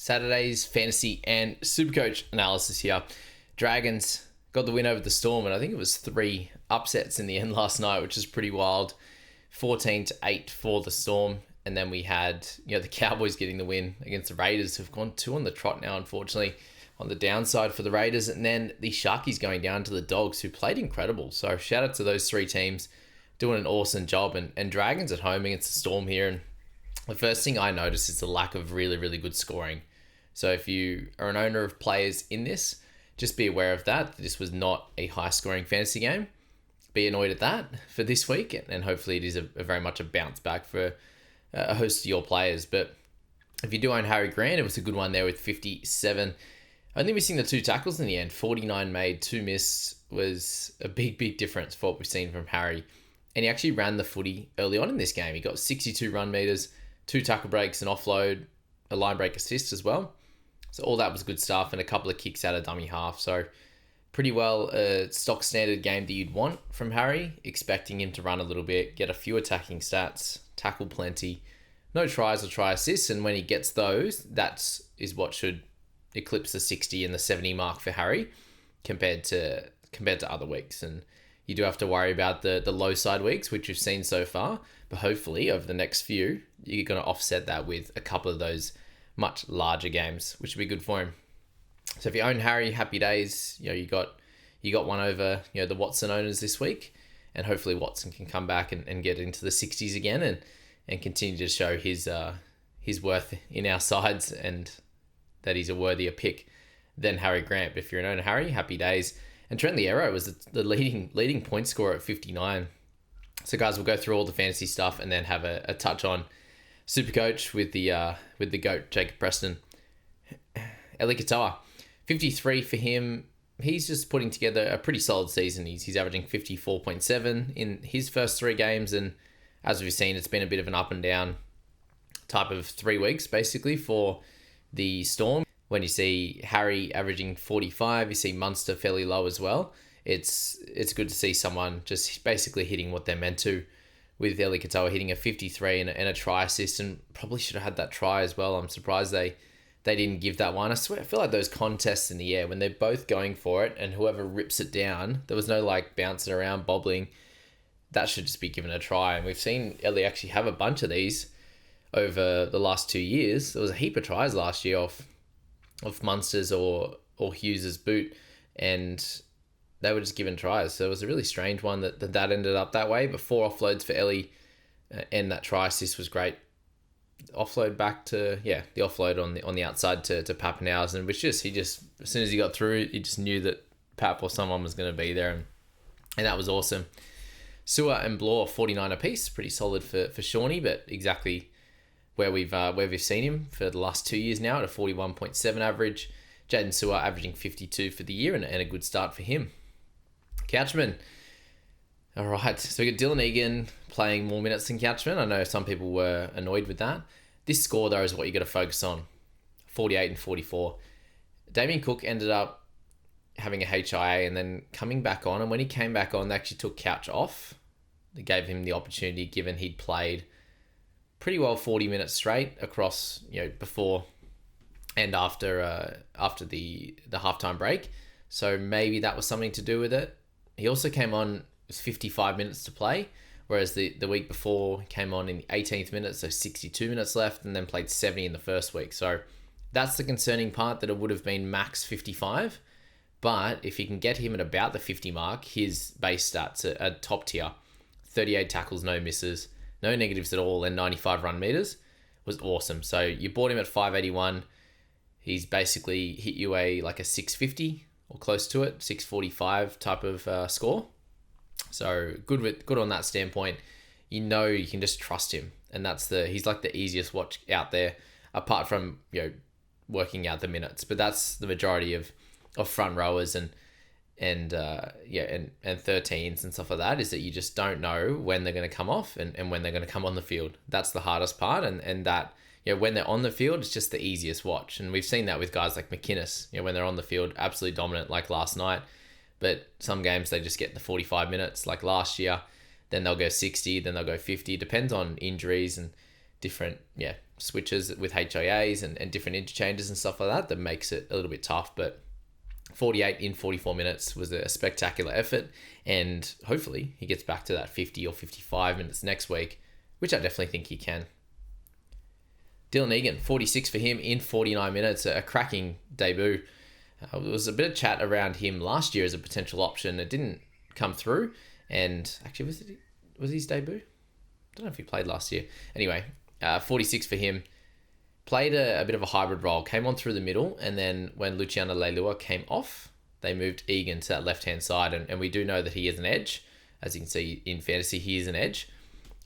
Saturday's fantasy and supercoach analysis here. Dragons got the win over the Storm, and I think it was 3 upsets in the end last night, which is pretty wild. 14-8 for the Storm, and then we had the Cowboys getting the win against the Raiders, who've gone 2 on the trot now, unfortunately, on the downside for the Raiders, and then the Sharkies going down to the Dogs, who played incredible. So shout out to those 3 teams doing an awesome job, and Dragons at home against the Storm here. And the first thing I noticed is the lack of really, really good scoring. So if you are an owner of players in this, just be aware of that. This was not a high-scoring fantasy game. Be annoyed at that for this week, and hopefully it is a very much a bounce back for a host of your players. But if you do own Harry Grant, it was a good one there with 57. Only missing the 2 tackles in the end. 49 made, 2 missed was a big, big difference for what we've seen from Harry. And he actually ran the footy early on in this game. He got 62 run meters, 2 tackle breaks, an offload, a line break assist as well. So all that was good stuff, and a couple of kicks out of dummy half. So pretty well a stock standard game that you'd want from Harry, expecting him to run a little bit, get a few attacking stats, tackle plenty, no tries or try assists, and when he gets those, that is what should eclipse the 60 and the 70 mark for Harry compared to other weeks. And you do have to worry about the low side weeks, which you've seen so far, but hopefully over the next few, you're going to offset that with a couple of those much larger games, which will be good for him. So if you own Harry, happy days. You got one over the Watson owners this week, and hopefully Watson can come back and get into the 60s again and continue to show his worth in our sides, and that he's a worthier pick than Harry Grant. But if you're an owner Harry, happy days. And Trent Liero was the leading point scorer at 59. So guys, we'll go through all the fantasy stuff and then have a touch on Supercoach with the GOAT, Jacob Preston. Eli Katoa, 53 for him. He's just putting together a pretty solid season. He's averaging 54.7 in his first 3 games, and as we've seen, it's been a bit of an up and down type of 3 weeks, basically, for the Storm. When you see Harry averaging 45, you see Munster fairly low as well. It's good to see someone just basically hitting what they're meant to, with Eli Katoa hitting a 53 and a try assist, and probably should have had that try as well. I'm surprised they didn't give that one. I feel like those contests in the air, when they're both going for it and whoever rips it down, there was no bouncing around, bobbling. That should just be given a try. And we've seen Eli actually have a bunch of these over the last 2 years. There was a heap of tries last year off Munster's or Hughes's boot, and they were just given tries. So it was a really strange one that ended up that way. But 4 offloads for Ellie, and that try assist was great. Offload back to the offload on the outside to Pappenhausen, which he just as soon as he got through, he just knew that Pap or someone was going to be there, and that was awesome. Sewer and Blore 49 apiece, pretty solid for Shawnee, but exactly where we've seen him for the last 2 years now at a 41.7 average. Jaden Sewer averaging 52 for the year, and a good start for him. Couchman. All right, so we got Dylan Egan playing more minutes than Couchman. I know some people were annoyed with that. This score, though, is what you got to focus on. 48 and 44. Damien Cook ended up having a HIA and then coming back on. And when he came back on, they actually took Couch off. They gave him the opportunity, given he'd played pretty well 40 minutes straight across, before and after the halftime break. So maybe that was something to do with it. He also came on with 55 minutes to play, whereas the week before came on in the 18th minute, so 62 minutes left, and then played 70 in the first week. So that's the concerning part, that it would have been max 55. But if you can get him at about the 50 mark, his base stats are top tier. 38 tackles, no misses, no negatives at all, and 95 run meters was awesome. So you bought him at 581. He's basically hit you a 650 or close to it, 645 type of score. So good on that standpoint. You can just trust him, and he's like the easiest watch out there, apart from working out the minutes. But that's the majority of front rowers and 13s and stuff like that, is that you just don't know when they're going to come off and when they're going to come on the field. That's the hardest part, and that when they're on the field, it's just the easiest watch. And we've seen that with guys like McInnes, when they're on the field, absolutely dominant like last night. But some games they just get the 45 minutes like last year, then they'll go 60, then they'll go 50. Depends on injuries and different switches with HIAs and different interchanges and stuff like that makes it a little bit tough. But 48 in 44 minutes was a spectacular effort, and hopefully he gets back to that 50 or 55 minutes next week, which I definitely think he can. Dylan Egan, 46 for him in 49 minutes, a cracking debut. There was a bit of chat around him last year as a potential option. It didn't come through, and actually was his debut? I don't know if he played last year. Anyway, 46 for him. Played a bit of a hybrid role, came on through the middle, and then when Luciano Leilua came off, they moved Egan to that left-hand side, and we do know that he is an edge. As you can see in fantasy, he is an edge,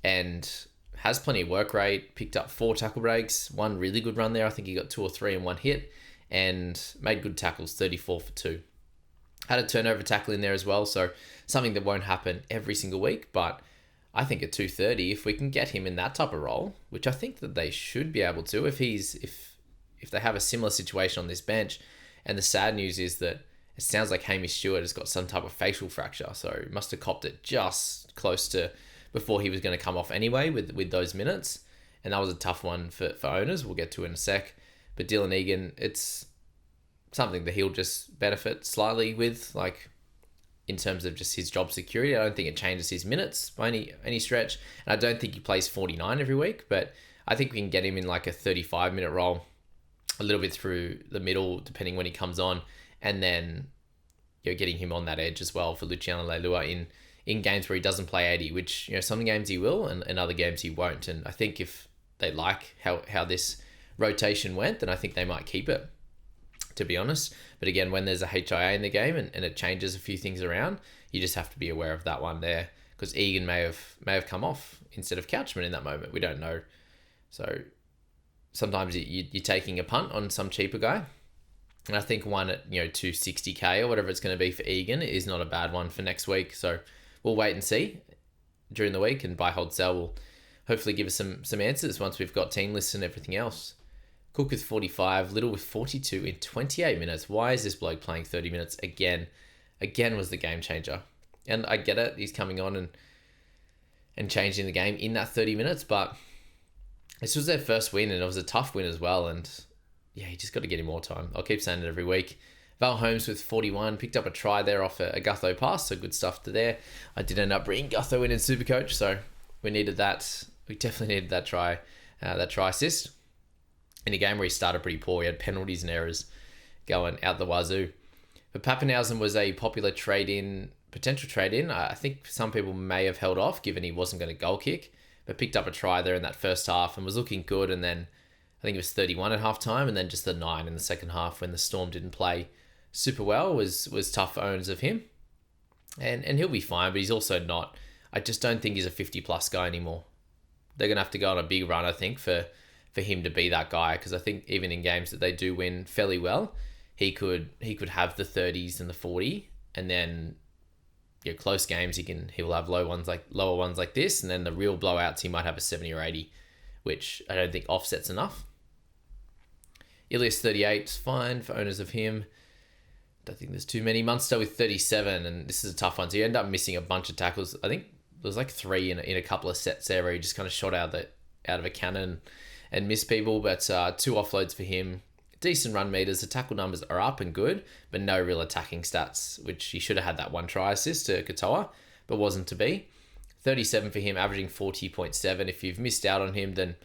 and has plenty of work rate, picked up 4 tackle breaks, one really good run there. I think he got 2 or 3 in one hit, and made good tackles, 34 for 2. Had a turnover tackle in there as well, so something that won't happen every single week, but I think at 230, if we can get him in that type of role, which I think that they should be able to, if they have a similar situation on this bench, and the sad news is that it sounds like Hamish Stewart has got some type of facial fracture, so he must have copped it just close to before he was going to come off anyway with those minutes, and that was a tough one for owners. We'll get to in a sec, but Dylan Egan, it's something that he'll just benefit slightly with, like, in terms of just his job security. I don't think it changes his minutes by any stretch. And I don't think he plays 49 every week, but I think we can get him in like a 35-minute role, a little bit through the middle, depending when he comes on, and then getting him on that edge as well for Luciano Leilua in games where he doesn't play 80, which some games he will and other games he won't. And I think if they like how this rotation went, then I think they might keep it, to be honest. But again, when there's a HIA in the game and it changes a few things around, you just have to be aware of that one there, because Egan may have come off instead of Couchman in that moment. We don't know. So sometimes you're taking a punt on some cheaper guy. And I think one at 260k or whatever it's going to be for Egan is not a bad one for next week. So we'll wait and see during the week, and buy, hold, sell will hopefully give us some answers once we've got team lists and everything else. Cook with 45, Little with 42 in 28 minutes. Why is this bloke playing 30 minutes again? Again was the game changer. And I get it, he's coming on and changing the game in that 30 minutes, but this was their first win, and it was a tough win as well. And yeah, you just got to get him more time. I'll keep saying it every week. Val Holmes with 41, picked up a try there off a Gutho pass, so good stuff to there. I did end up bringing Gutho in Supercoach, so we needed that. We definitely needed that try assist. In a game where he started pretty poor, he had penalties and errors going out the wazoo. But Pappenhausen was a popular potential trade-in. I think some people may have held off, given he wasn't going to goal kick, but picked up a try there in that first half and was looking good. And then I think it was 31 at half time, and then just the 9 in the second half when the Storm didn't play super well was tough for owners of him. And he'll be fine, but he's also not. I just don't think he's a 50-plus guy anymore. They're going to have to go on a big run, I think, for him to be that guy, because I think even in games that they do win fairly well, he could have the 30s and the 40, and then close games he'll have lower ones like this, and then the real blowouts he might have a 70 or 80, which I don't think offsets enough. Ilias 38 is fine for owners of him. Don't think there's too many. Munster with 37, and this is a tough one. So you end up missing a bunch of tackles. I think there was like 3 in a couple of sets there where he just kind of shot out of a cannon and miss people, but 2 offloads for him. Decent run meters. The tackle numbers are up and good, but no real attacking stats, which he should have had that 1 try assist to Katoa, but wasn't to be. 37 for him, averaging 40.7. If you've missed out on him, then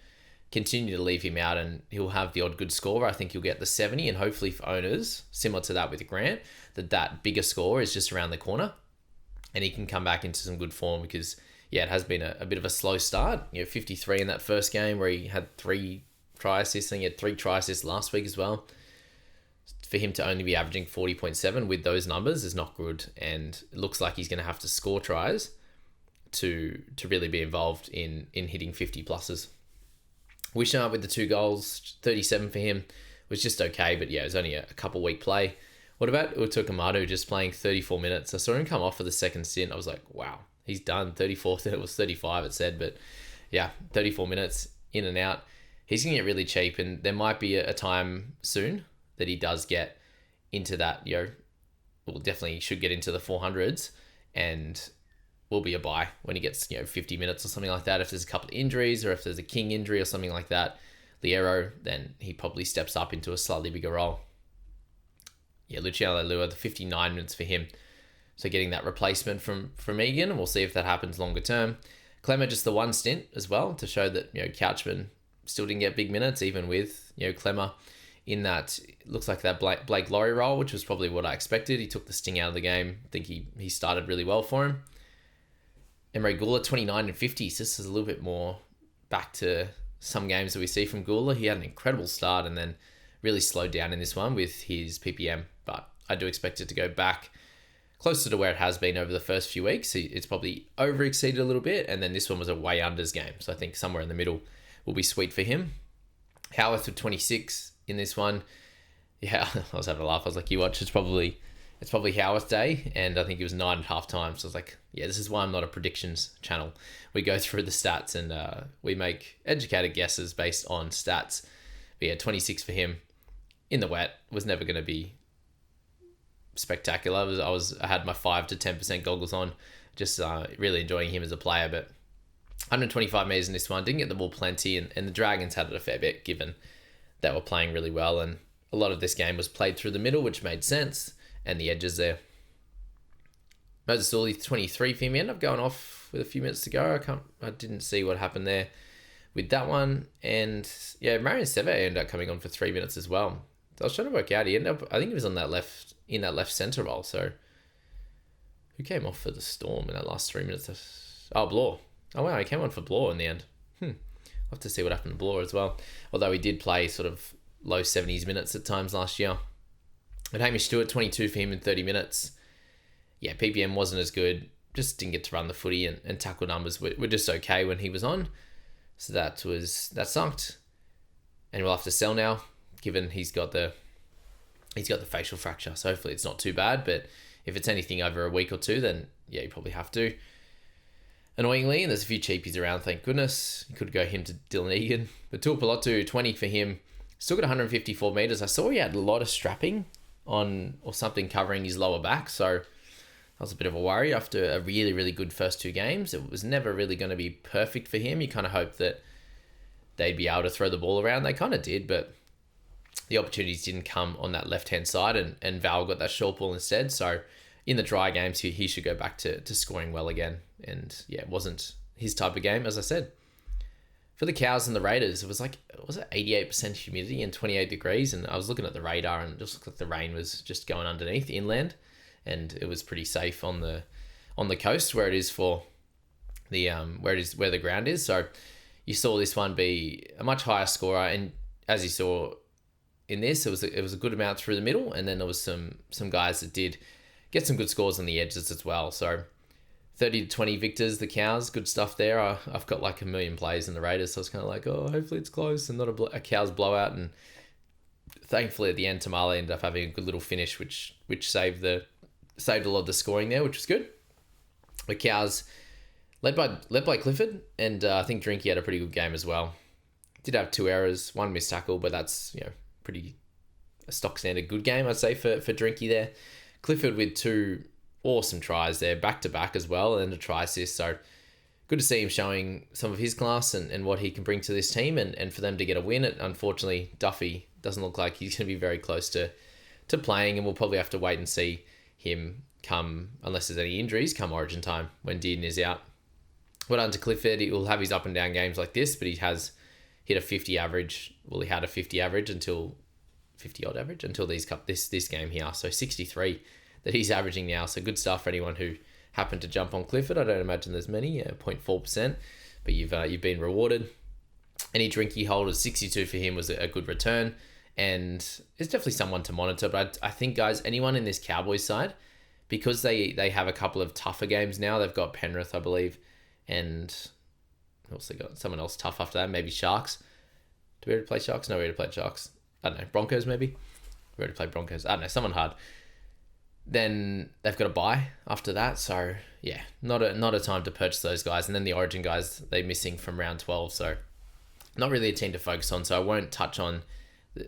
continue to leave him out and he'll have the odd good score. I think he'll get the 70, and hopefully for owners, similar to that with Grant, that bigger score is just around the corner and he can come back into some good form, because it has been a bit of a slow start. 53 in that first game where he had 3 try assists, and he had 3 try assists last week as well. For him to only be averaging 40.7 with those numbers is not good, and it looks like he's going to have to score tries to really be involved in hitting 50 pluses. Wishart with the 2 goals, 37 for him, was just okay, but it was only a couple week play. What about Utokamadu just playing 34 minutes? I saw him come off for the second stint. I was like, wow, he's done 34. It was 35, it said, but 34 minutes in and out. He's going to get really cheap, and there might be a time soon that he does get into that, definitely should get into the 400s, and will be a buy when he gets 50 minutes or something like that. If there's a couple of injuries or if there's a King injury or something like that, Liero, then he probably steps up into a slightly bigger role. Yeah, Luciano Leilua, the 59 minutes for him. So getting that replacement from Egan, and we'll see if that happens longer term. Clemmer just the one stint as well to show that Couchman still didn't get big minutes even with Clemmer in that. Looks like that Blake Laurie role, which was probably what I expected. He took the sting out of the game. I think he started really well for him. Emery Gula 29 and 50. So this is a little bit more back to some games that we see from Gula. He had an incredible start and then really slowed down in this one with his PPM, but I do expect it to go back closer to where it has been over the first few weeks. It's probably over-exceeded a little bit, and then this one was a way unders game. So I think somewhere in the middle will be sweet for him. Howarth with 26 in this one. Yeah, I was having a laugh. I was like, you watch, it's probably Howarth day, and I think it was 9.5 times. So I was like, yeah, this is why I'm not a predictions channel. We go through the stats and we make educated guesses based on stats. But yeah, 26 for him in the wet was never going to be spectacular. I had my 5 to 10% goggles on, just really enjoying him as a player. But 125 meters in this one, didn't get the ball plenty, and the Dragons had it a fair bit given they were playing really well, and a lot of this game was played through the middle, which made sense, and the edges there. Moses Sully 23 for him. He ended up going off with a few minutes to go. I didn't see what happened there with that one, and yeah, Marion Seve ended up coming on for 3 minutes as well. I was trying to work out. He ended up, I think he was on that left center role. So who came off for the Storm in that last 3 minutes? Oh, Blore. Oh wow, he came on for Blore in the end. I'll have to see what happened to Blore as well. Although he did play sort of low 70s minutes at times last year. But Hamish Stewart, 22 for him in 30 minutes. Yeah, PPM wasn't as good. Just didn't get to run the footy, and tackle numbers were just okay when he was on. So that sucked. And we'll have to sell now, given he's got the facial fracture. So hopefully it's not too bad. But if it's anything over a week or two, then yeah, you probably have to. Annoyingly, and there's a few cheapies around, thank goodness. You could go him to Dylan Egan. But Tuipulotu, 20 for him. Still got 154 meters. I saw he had a lot of strapping on or something covering his lower back. So that was a bit of a worry after a really, really good first 2 games. It was never really going to be perfect for him. You kind of hoped that they'd be able to throw the ball around. They kind of did, but the opportunities didn't come on that left-hand side, and Val got that short ball instead. So in the dry games, he should go back to scoring well again. And yeah, it wasn't his type of game, as I said. For the Cows and the Raiders, it was 88% humidity and 28 degrees. And I was looking at the radar, and it just looked like the rain was just going underneath inland. And it was pretty safe on the coast where it is for the where the ground is. So you saw this one be a much higher scorer, and as you saw in this, it was a good amount through the middle, and then there was some guys that did get some good scores on the edges as well. So 30 to 20 victors, the Cows, good stuff there. I've got like a million plays in the Raiders, so I was kind of like, oh, hopefully it's close and not a Cows blowout. And thankfully at the end, Tamale ended up having a good little finish, which saved a lot of the scoring there, which was good. The Cows led by Clifford, and I think Drinky had a pretty good game as well. Did have 2 errors, 1 missed tackle, but that's pretty a stock standard good game, I'd say, for Drinky there. Clifford with 2 awesome tries there, back to back as well, and a try assist. So good to see him showing some of his class and what he can bring to this team, and for them to get a win. Unfortunately, Duffy doesn't look like he's going to be very close to playing, and we'll probably have to wait and see him come, unless there's any injuries, come Origin time when Dearden is out. Well done to Clifford. He will have his up and down games like this, but he has hit a 50 average. Well, he had a 50 average until 50 odd average until this game here. So 63 that he's averaging now. So good stuff for anyone who happened to jump on Clifford. I don't imagine there's many, 0.4%, but you've been rewarded. Any Drinky holders, 62 for him was a good return, and it's definitely someone to monitor. But I think, guys, anyone in this Cowboys side, because they have a couple of tougher games now. They've got Penrith, I believe, and also got someone else tough after that, maybe Sharks. Do we already play Sharks? No, we already played Sharks. I don't know, Broncos maybe? We already played Broncos. I don't know, someone hard. Then they've got a bye after that. So, yeah, not a time to purchase those guys. And then the Origin guys, they're missing from round 12. So, not really a team to focus on. So, I won't touch on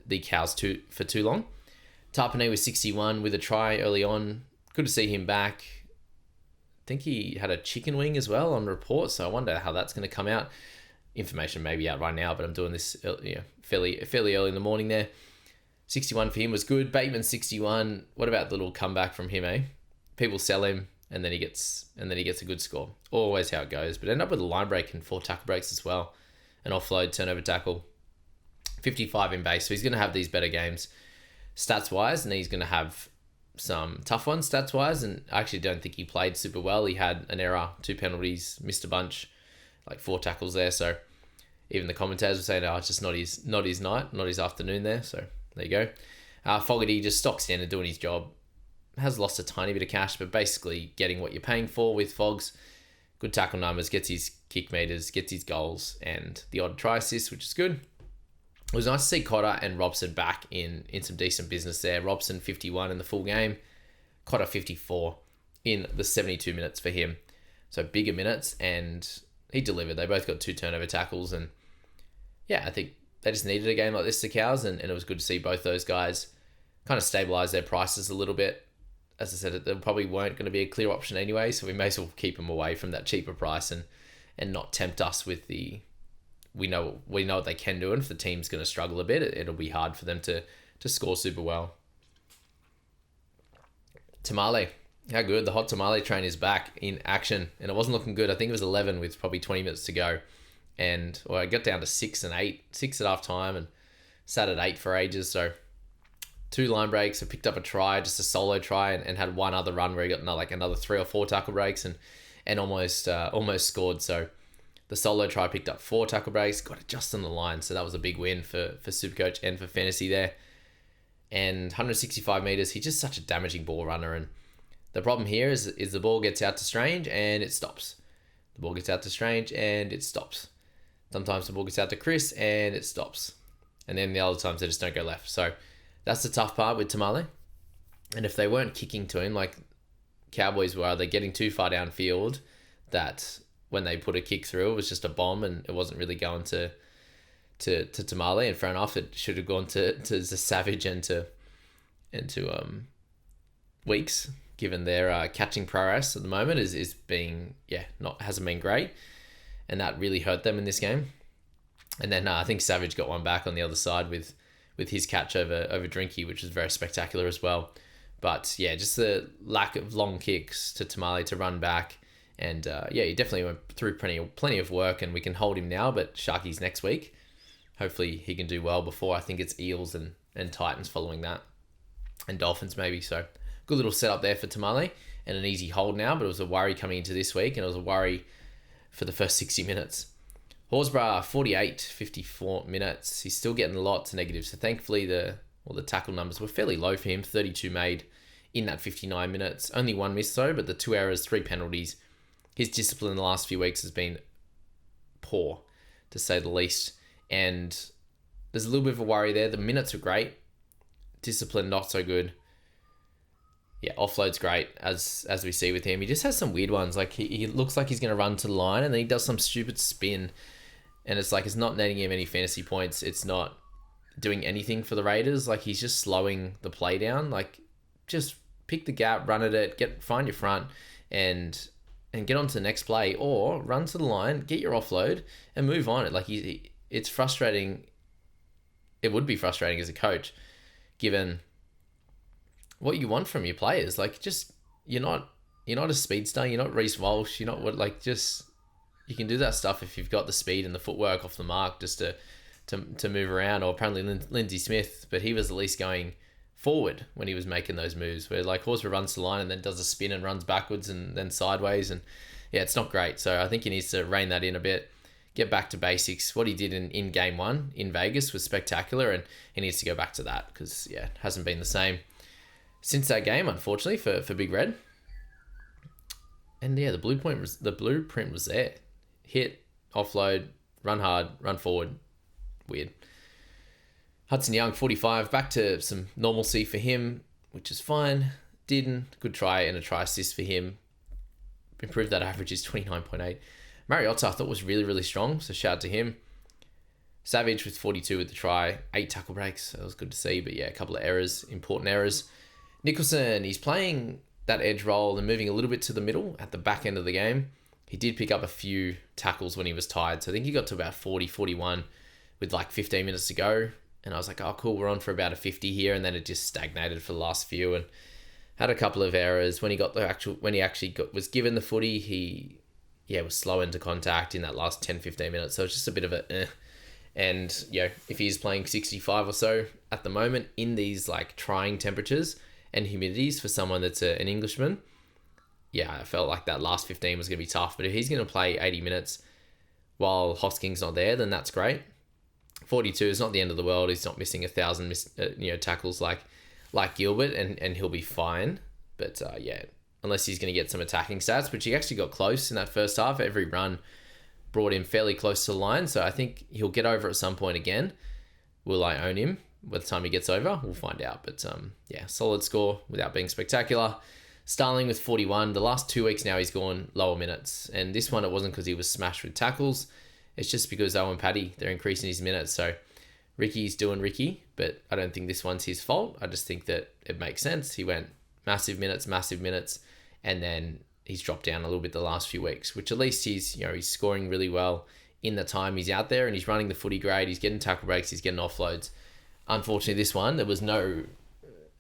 the Cows for too long. Tarpanay was 61 with a try early on. Good to see him back. think he had a chicken wing as well on report, so I wonder how that's going to come out. Information may be out right now, but I'm doing this fairly early in the morning there. 61 for him was good. Bateman 61. What about the little comeback from him, eh? People sell him, and then he gets a good score. Always how it goes. But end up with a line break and 4 tackle breaks as well. An offload, turnover tackle. 55 in base. So he's going to have these better games stats-wise, and he's going to have some tough ones stats-wise. And I actually don't think he played super well. He had an error, 2 penalties, missed a bunch, like 4 tackles there. So even the commentators were saying, it's just not his night, not his afternoon there. So there you go. Fogarty just stock standard doing his job. Has lost a tiny bit of cash, but basically getting what you're paying for with Fogs. Good tackle numbers, gets his kick meters, gets his goals, and the odd try assist, which is good. It was nice to see Cotter and Robson back in some decent business there. Robson 51 in the full game. Cotter 54 in the 72 minutes for him. So bigger minutes, and he delivered. They both got 2 turnover tackles, and yeah, I think they just needed a game like this, the Cows, and it was good to see both those guys kind of stabilise their prices a little bit. As I said, they probably weren't going to be a clear option anyway, so we may as well keep them away from that cheaper price and not tempt us with the... We know what they can do, and if the team's going to struggle a bit, it'll be hard for them to score super well. Tamale. How good. The hot tamale train is back in action, and it wasn't looking good. I think it was 11 with probably 20 minutes to go. And I got down to 6 and 8, 6 at half time, and sat at 8 for ages. So 2 line breaks. I picked up a try, just a solo try, and had one other run where he got another 3 or 4 tackle breaks and almost scored. So the solo try picked up 4 tackle breaks, got it just on the line. So that was a big win for Supercoach and for Fantasy there. And 165 meters. He's just such a damaging ball runner. And the problem here is the ball gets out to Strange and it stops. The ball gets out to Strange and it stops. Sometimes the ball gets out to Chris and it stops. And then the other times they just don't go left. So that's the tough part with Tamale. And if they weren't kicking to him like Cowboys were, they're getting too far downfield that when they put a kick through, it was just a bomb and it wasn't really going to Tamale. And fair enough, it should have gone to Savage and to Weeks, given their catching prowess at the moment is being hasn't been great. And that really hurt them in this game. And then I think Savage got one back on the other side with his catch over Drinky, which was very spectacular as well. But yeah, just the lack of long kicks to Tamale to run back. And he definitely went through plenty of work, and we can hold him now, but Sharky's next week. Hopefully he can do well before. I think it's Eels and Titans following that. And Dolphins maybe. So good little setup there for Tamale and an easy hold now, but it was a worry coming into this week, and it was a worry for the first 60 minutes. Horsburgh, 48, 54 minutes. He's still getting lots of negatives. So thankfully the tackle numbers were fairly low for him. 32 made in that 59 minutes. Only 1 miss though, but the 2 errors, 3 penalties. His discipline in the last few weeks has been poor, to say the least. And there's a little bit of a worry there. The minutes are great. Discipline, not so good. Yeah, offload's great, as we see with him. He just has some weird ones. Like, he looks like he's going to run to the line, and then he does some stupid spin. And it's like, it's not netting him any fantasy points. It's not doing anything for the Raiders. Like, he's just slowing the play down. Like, just pick the gap, run at it, find your front, and get on to the next play. Or run to the line, get your offload, and move on. Like, it's frustrating. It would be frustrating as a coach, given what you want from your players. Like, just you're not a speedster, you're not Reece Walsh, you're not you can do that stuff if you've got the speed and the footwork off the mark just to move around. Or apparently Lindsay Smith, but he was at least going forward when he was making those moves, where like Horsburgh runs to the line and then does a spin and runs backwards and then sideways, and yeah, it's not great. So I think he needs to rein that in a bit, get back to basics. What he did in game 1 in Vegas was spectacular, and he needs to go back to that, because it hasn't been the same since that game, unfortunately, for Big Red. And yeah, the blueprint was there. Hit, offload, run hard, run forward. Weird. Hudson Young, 45, back to some normalcy for him, which is fine. Good try and a try assist for him. Improved that average is 29.8. Mariota I thought was really, really strong, so shout out to him. Savage with 42 with the try, 8 tackle breaks. That was good to see, but yeah, a couple of errors, important errors. Nicholson, he's playing that edge role and moving a little bit to the middle at the back end of the game. He did pick up a few tackles when he was tired. So I think he got to about 40, 41 with like 15 minutes to go. And I was like, oh, cool, we're on for about a 50 here. And then it just stagnated for the last few and had a couple of errors. When he was given the footy, he was slow into contact in that last 10, 15 minutes. So it's just a bit of a eh. And, if he's playing 65 or so at the moment in these like trying temperatures and humidities for someone that's an Englishman, I felt like that last 15 was going to be tough. But if he's going to play 80 minutes while Hosking's not there, then that's great. 42 is not the end of the world. He's not missing 1,000 tackles like Gilbert, and he'll be fine. But unless he's going to get some attacking stats, which he actually got close in that first half. Every run brought him fairly close to the line, so I think he'll get over at some point again. Will I own him by the time he gets over? We'll find out. But solid score without being spectacular. Starling with 41. The last 2 weeks now he's gone lower minutes, and this one it wasn't because he was smashed with tackles. It's just because Owen Paddy, they're increasing his minutes. So Ricky's doing Ricky, but I don't think this one's his fault. I just think that it makes sense. He went massive minutes, and then he's dropped down a little bit the last few weeks, which at least he's scoring really well in the time he's out there, and he's running the footy great. He's getting tackle breaks, he's getting offloads. Unfortunately, this one, there was no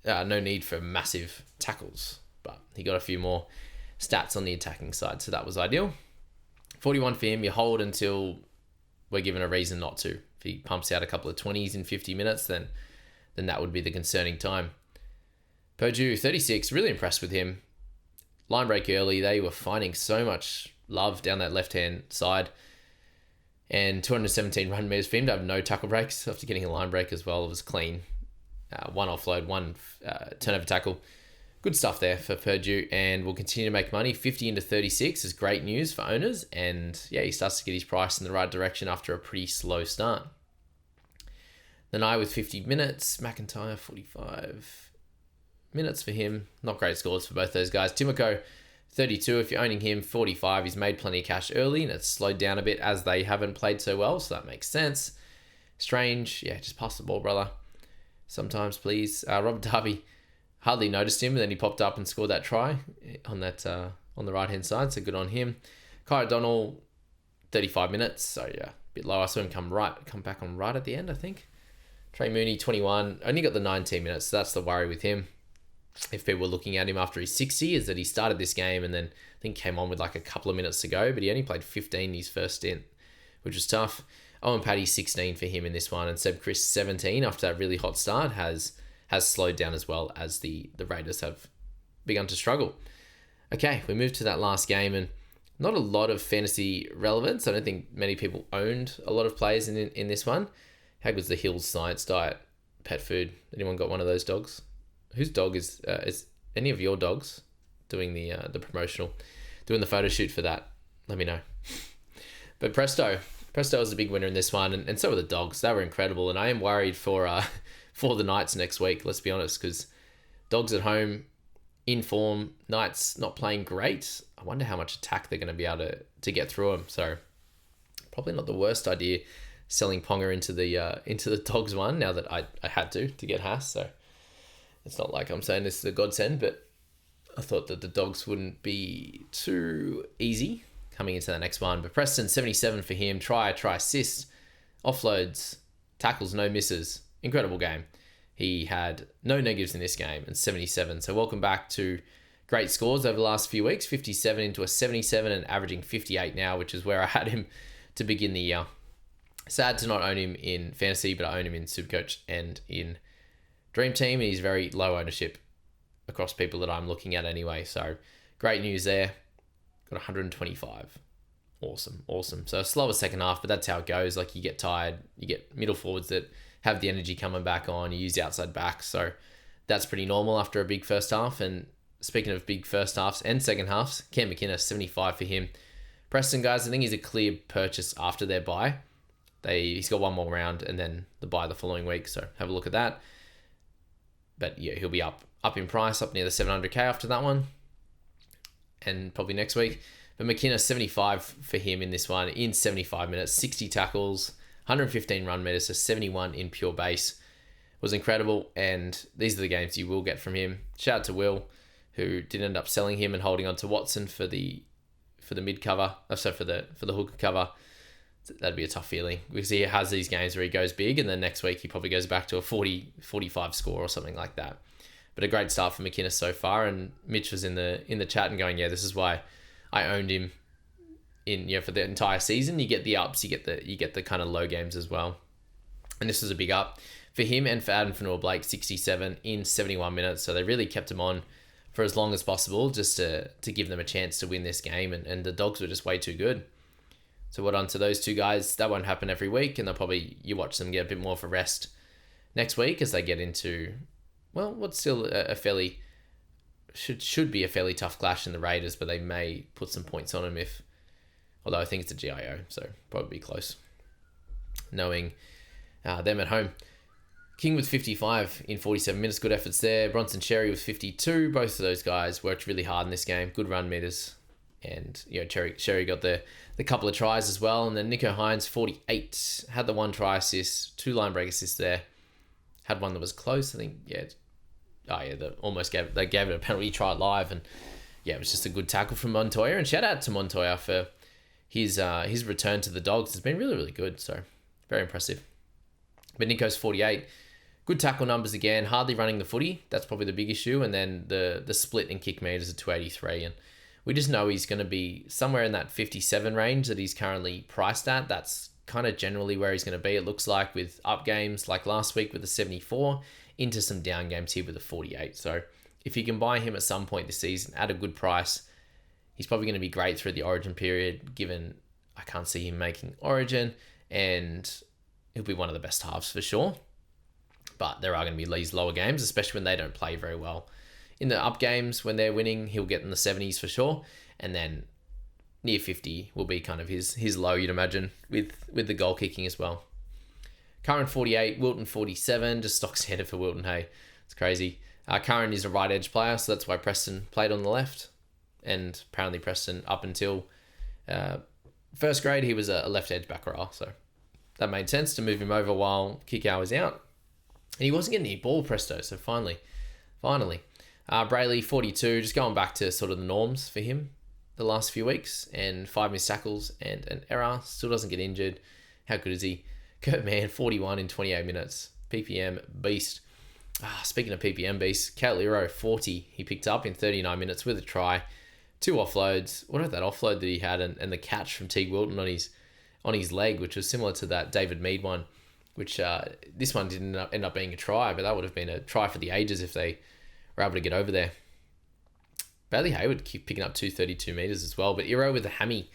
need for massive tackles, but he got a few more stats on the attacking side, so that was ideal. 41 for him. You hold until we're given a reason not to. If he pumps out a couple of 20s in 50 minutes, then that would be the concerning time. Purdue, 36. Really impressed with him. Line break early. They were finding so much love down that left-hand side. And 217 run meters for him to have no tackle breaks after getting a line break as well. It was clean. One offload, one turnover tackle. Good stuff there for Purdue, and will continue to make money. 50 into 36 is great news for owners, and he starts to get his price in the right direction after a pretty slow start. Nanai with 50 minutes, McIntyre 45 minutes for him. Not great scores for both those guys. Timoko 32, if you're owning him, 45. He's made plenty of cash early, and it's slowed down a bit as they haven't played so well, so that makes sense. Strange, just pass the ball, brother. Sometimes, please. Robert Darby. Hardly noticed him, and then he popped up and scored that try on the right-hand side, so good on him. Kai O'Donnell, 35 minutes, so a bit low. I saw him come back on right at the end, I think. Trey Mooney, 21, only got the 19 minutes, so that's the worry with him. If people were looking at him after he's 60, is that he started this game and then I think came on with like a couple of minutes to go, but he only played 15 in his first stint, which was tough. Owen Paddy, 16 for him in this one, and Seb Chris, 17 after that really hot start, has slowed down as well as the Raiders have begun to struggle. Okay, we move to that last game, and not a lot of fantasy relevance. I don't think many people owned a lot of players in this one. How good's the Hills Science Diet pet food? Anyone got one of those dogs? Whose dog is any of your dogs doing the promotional, doing the photo shoot for that? Let me know. But Presto was a big winner in this one, and so were the dogs. They were incredible, and I am worried for the Knights next week, let's be honest, because dogs at home, in form, Knights not playing great. I wonder how much attack they're going to be able to get through them. So probably not the worst idea selling Ponga into the dogs one now that I had to get Haas. So it's not like I'm saying this is a godsend, but I thought that the dogs wouldn't be too easy coming into the next one. But Preston, 77 for him. Try, assist, offloads, tackles, no misses. Incredible game. He had no negatives in this game and 77. So welcome back to great scores over the last few weeks. 57 into a 77 and averaging 58 now, which is where I had him to begin the year. Sad to not own him in fantasy, but I own him in Supercoach and in Dream Team. And he's very low ownership across people that I'm looking at anyway. So great news there. Got 125. Awesome. So a slower second half, but that's how it goes. Like, you get tired. You get middle forwards that have the energy coming back on. You use the outside backs. So that's pretty normal after a big first half. And speaking of big first halves and second halves, Cam McInnes, 75 for him. Preston, guys, I think he's a clear purchase after their bye. He's got one more round and then the bye the following week. So have a look at that. But yeah, he'll be up in price, up near the 700k after that one. And probably next week. But McInnes, 75 for him in this one, in 75 minutes, 60 tackles, 115 run meters, so 71 in pure base. Was incredible, and these are the games you will get from him. Shout out to Will, who did end up selling him and holding on to Watson for the mid cover, so for the hooker cover. That'd be a tough feeling because he has these games where he goes big and then next week he probably goes back to a 40-45 score or something like that. But a great start for McInnes so far, and Mitch was in the chat and going, yeah, this is why I owned him for the entire season. You get the ups, you get the kind of low games as well. And this was a big up for him and for Adam Fanua-Blake, 67 in 71 minutes. So they really kept him on for as long as possible just to give them a chance to win this game. And the Dogs were just way too good. So well done to those two guys. That won't happen every week, and you watch them get a bit more of a rest next week as they get into, well, what's still a fairly, should be a fairly tough clash in the Raiders, but they may put some points on them although I think it's a GIO, so probably close, knowing them at home. King with 55 in 47 minutes, good efforts there. Bronson Cherry with 52. Both of those guys worked really hard in this game, good run meters. And, Cherry got the couple of tries as well. And then Nico Hines, 48, had the 1 try assist, 2 line break assists there. Had one that was close, I think, they gave it a penalty try live. And, it was just a good tackle from Montoya. And shout out to Montoya for his return to the Dogs. It's been really, really good. So, very impressive. But Nico's 48. Good tackle numbers again. Hardly running the footy. That's probably the big issue. And then the split and kick meters are 283. And we just know he's going to be somewhere in that 57 range that he's currently priced at. That's kind of generally where he's going to be, it looks like, with up games like last week with the 74 into some down games here with the 48. So if you can buy him at some point this season at a good price, he's probably going to be great through the Origin period, given I can't see him making Origin, and he'll be one of the best halves for sure. But there are going to be these lower games, especially when they don't play very well. In the up games, when they're winning, he'll get in the 70s for sure. And then near 50 will be kind of his low, you'd imagine, with the goal kicking as well. Curran 48, Wilton 47, just stock standard for Wilton, hey. It's crazy. Curran is a right edge player, so that's why Preston played on the left. And apparently Preston, up until first grade, he was a left edge back rower. So that made sense to move him over while Kikau was out. And he wasn't getting any ball, Presto, so finally. Brayley, 42, just going back to sort of the norms for him the last few weeks, and 5 missed tackles and an error, still doesn't get injured. How good is he? Kurt Mann, 41 in 28 minutes, PPM beast. Speaking of PPM beast, Catlero, 40, he picked up in 39 minutes with a try, 2 offloads. What about that offload that he had and the catch from Teague Wilton on his leg, which was similar to that David Mead one, which this one didn't end up being a try, but that would have been a try for the ages if they were able to get over there. Bailey Hayward keep picking up 232 meters as well, but Iro with a hammy.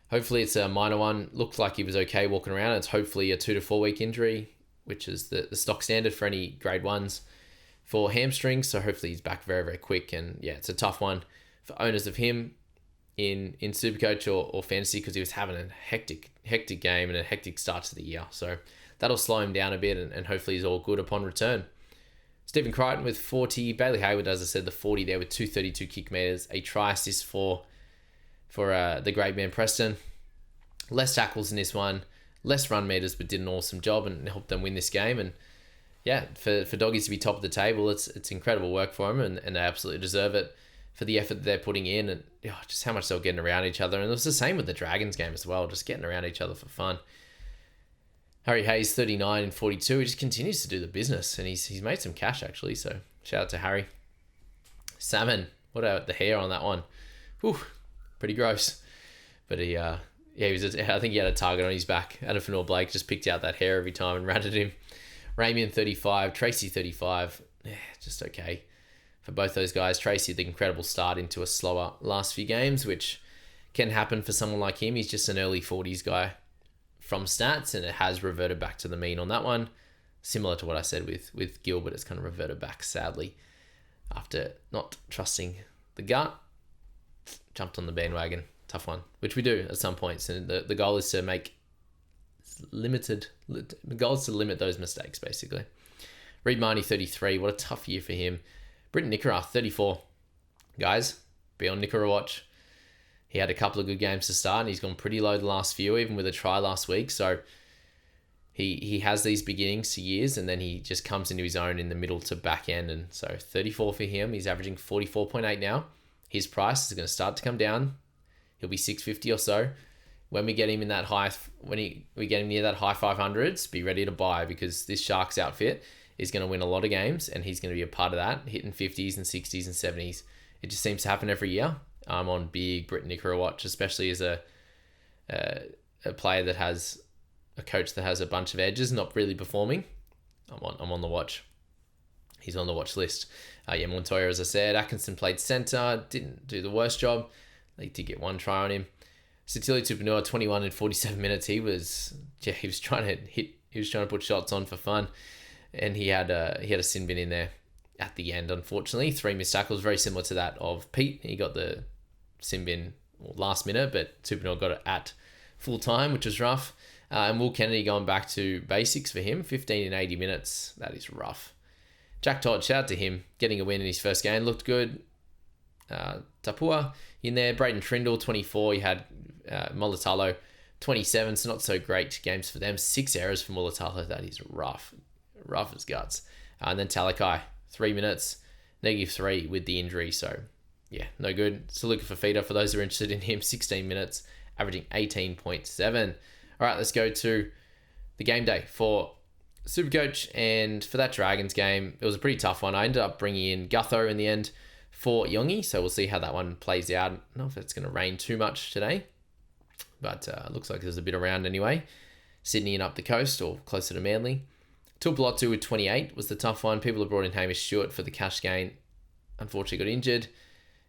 Hopefully it's a minor one. Looked like he was okay walking around. It's hopefully a 2 to 4 week injury, which is the stock standard for any grade 1s for hamstrings. So hopefully he's back very, very quick. And yeah, it's a tough one for owners of him in Supercoach or Fantasy, because he was having a hectic game and a hectic start to the year. So that'll slow him down a bit, and hopefully he's all good upon return. Stephen Crichton with 40. Bailey Hayward, as I said, the 40 there with 232 kick meters. A try assist for the great man Preston. Less tackles in this one. Less run meters, but did an awesome job and helped them win this game. And yeah, for Doggies to be top of the table, it's incredible work for them, and they absolutely deserve it for the effort that they're putting in, and just how much they're getting around each other. And it was the same with the Dragons game as well, just getting around each other for fun. Harry Hayes, 39 and 42. He just continues to do the business, and he's made some cash, actually. So shout out to Harry. Salmon, what about the hair on that one? Whew, pretty gross. But he was. I think he had a target on his back. Adam Fanua-Blake just picked out that hair every time and ran at him. Ramian, 35. Tracy, 35. Yeah, just okay for both those guys. Tracy, the incredible start into a slower last few games, which can happen for someone like him. He's just an early 40s guy from stats, and it has reverted back to the mean on that one. Similar to what I said with Gilbert, it's kind of reverted back, sadly, after not trusting the gut. Jumped on the bandwagon. Tough one, which we do at some points, and the goal is to make the goal is to limit those mistakes, basically. Reid Marnie, 33. What a tough year for him. Britton Nickera, 34. Guys, be on Nickera watch. He had a couple of good games to start, and he's gone pretty low the last few, even with a try last week. So He has these beginnings to years, and then he just comes into his own in the middle to back end. And so 34 for him. He's averaging 44.8 now. His price is going to start to come down. He'll be 650 or so. When we get him in that high, we get him near that high 500s, be ready to buy, because this Sharks outfit is going to win a lot of games, and he's going to be a part of that, hitting 50s and 60s and 70s. It just seems to happen every year. I'm on big Britt Nickera watch, especially as a player that has a coach that has a bunch of edges, not really performing. I'm on the watch. He's on the watch list. Montoya, as I said. Atkinson played centre, didn't do the worst job. They did get one try on him. Satili Tupanua, 21 in 47 minutes. He was trying to hit. He was trying to put shots on for fun, and he had a sin bin in there at the end. Unfortunately, 3 missed tackles, very similar to that of Pete. He got the sin bin last minute, but Tupanua got it at full time, which was rough. And Will Kennedy going back to basics for him, 15 in 80 minutes. That is rough. Jack Todd, shout out to him, getting a win in his first game, looked good. Tapua in there, Brayden Trindle, 24. You had Mulatalo, 27, so not so great games for them. 6 errors for Mulatalo, that is rough as guts. And then Talakai, 3 minutes, -3 with the injury, so yeah, no good. Saluka Fafita, for those who are interested in him, 16 minutes, averaging 18.7. All right, let's go to the game day for Supercoach, and for that Dragons game, it was a pretty tough one. I ended up bringing in Gutho in the end for Yongi, so we'll see how that one plays out. I don't know if it's going to rain too much today, but looks like there's a bit around anyway. Sydney and up the coast, or closer to Manly. Tuipulotu with 28 was the tough one. People have brought in Hamish Stewart for the cash gain. Unfortunately got injured.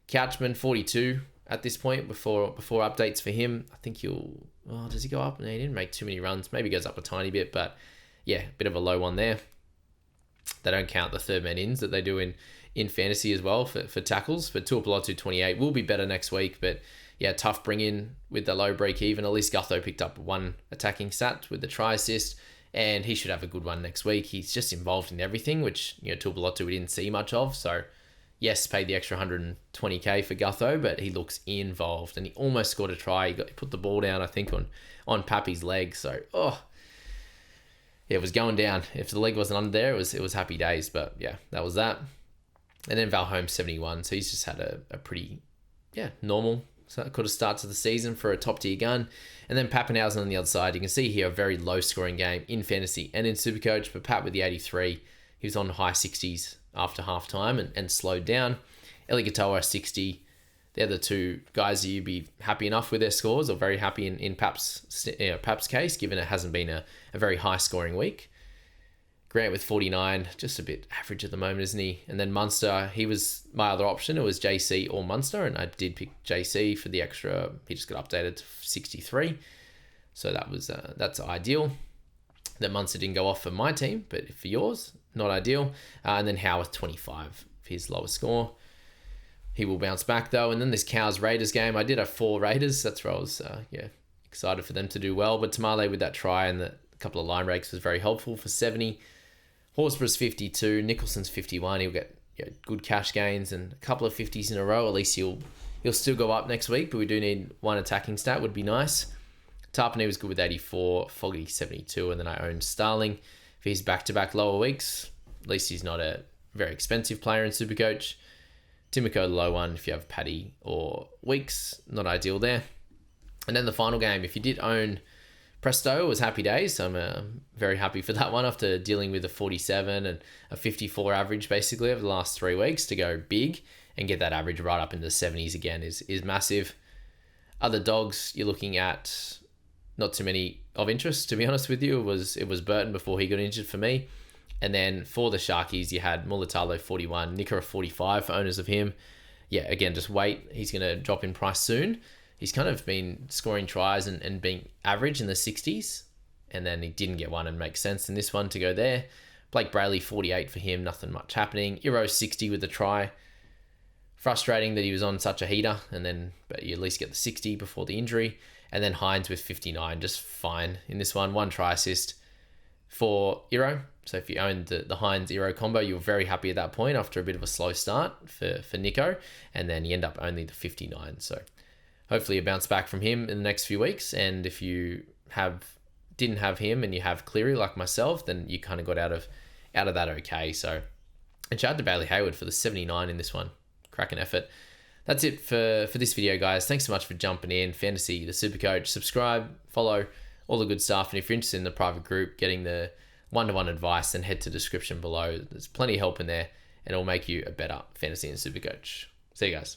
Couchman, 42 at this point before updates for him. I think does he go up? No, he didn't make too many runs. Maybe goes up a tiny bit, but yeah, a bit of a low one there. They don't count the third man ins that they do in fantasy as well for tackles. But Tuipulotu 28 will be better next week, but yeah, tough bring in with the low break even. At least Gutho picked up one attacking stat with the try assist, and he should have a good one next week. He's just involved in everything, which Tuipulotu we didn't see much of. So yes, paid the extra 120k for Gutho, but he looks involved, and he almost scored a try. He put the ball down, I think, on Pappy's leg. So yeah, it was going down. If the leg wasn't under there, it was happy days. But yeah, that was that. And then Val Holmes, 71. So he's just had a pretty normal sort of start to the season for a top tier gun. And then Pappenhausen on the other side. You can see here a very low scoring game in fantasy and in Supercoach. But Pat with the 83, he was on high 60s after half time and slowed down. Eli Katoa, 60. They're the two guys that you'd be happy enough with their scores, or very happy in Pap's case, given it hasn't been a very high scoring week. Grant with 49, just a bit average at the moment, isn't he? And then Munster, he was my other option. It was JC or Munster, and I did pick JC for the extra. He just got updated to 63, so that's ideal. That Munster didn't go off for my team, but for yours, not ideal. And then Howarth, 25 for his lowest score. He will bounce back though. And then this Cows Raiders game, I did have 4 Raiders. That's where I was excited for them to do well. But Tamale with that try and a couple of line breaks was very helpful for 70. Horsburgh's 52, Nicholson's 51. He'll get good cash gains and a couple of 50s in a row. At least he'll still go up next week, but we do need one attacking stat, would be nice. Tarpany was good with 84, Fogarty 72, and then I owned Starling for his back-to-back lower weeks. At least he's not a very expensive player in Supercoach. Timoko, the low one, if you have Paddy or Weeks, not ideal there. And then the final game, if you did own Presto, it was happy days. So I'm very happy for that one after dealing with a 47 and a 54 average basically over the last 3 weeks. To go big and get that average right up into the 70s again is massive. Other dogs, you're looking at not too many of interest, to be honest with you. It was Burton before he got injured for me. And then for the Sharkies, you had Mulatalo 41, Nickera 45 for owners of him. Yeah, again, just wait. He's going to drop in price soon. He's kind of been scoring tries and being average in the 60s. And then he didn't get one and makes sense in this one to go there. Blake Brayley, 48 for him. Nothing much happening. Iro, 60 with the try. Frustrating that he was on such a heater. But you at least get the 60 before the injury. And then Hines with 59, just fine in this one. 1 try assist for Iro. So if you owned the Hines-Iro combo, you were very happy at that point after a bit of a slow start for Nico. And then you end up only the 59. So hopefully you bounce back from him in the next few weeks. And if you have didn't have him and you have Cleary like myself, then you kind of got out of that okay. So, and shout out to Bailey Hayward for the 79 in this one. Cracking effort. That's it for this video, guys. Thanks so much for jumping in. Fantasy, the Supercoach. Subscribe, follow, all the good stuff. And if you're interested in the private group, getting the one-to-one advice, then head to the description below. There's plenty of help in there, and it'll make you a better fantasy and Supercoach. See you guys.